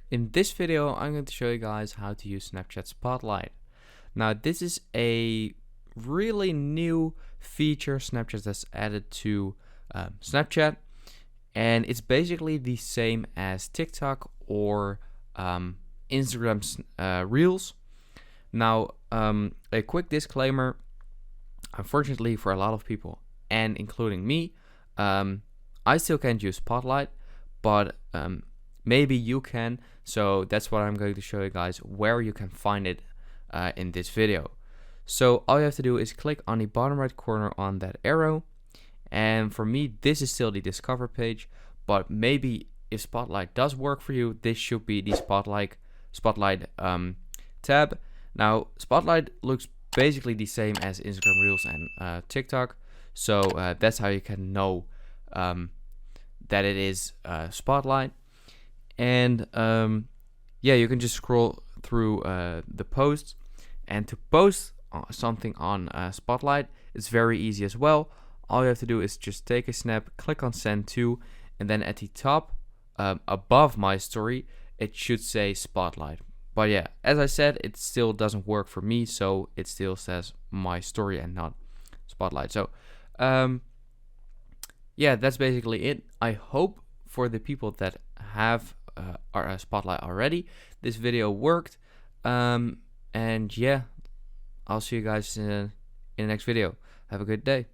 In this video, I'm going to show you guys how to use Snapchat Spotlight. Now, this is a really new feature Snapchat has added to Snapchat, and it's basically the same as TikTok or Instagram's Reels. Now, a quick disclaimer, unfortunately for a lot of people, and including me, I still can't use Spotlight, but maybe you can. So that's what I'm going to show you guys where you can find it in this video. So all you have to do is click on the bottom right corner on that arrow, and for me this is still the discover page, but maybe if Spotlight does work for you, this should be the Spotlight tab. Now Spotlight looks basically the same as Instagram Reels and TikTok, so that's how you can know that it is Spotlight. And yeah, you can just scroll through the posts, and to post something on Spotlight, it's very easy as well. All you have to do is just take a snap, click on send to, and then at the top above my story it should say Spotlight. But yeah, as I said, it still doesn't work for me, so it still says my story and not Spotlight. So yeah, that's basically it. I hope for the people that have our Spotlight already, this video worked. And yeah, I'll see you guys in the next video. Have a good day.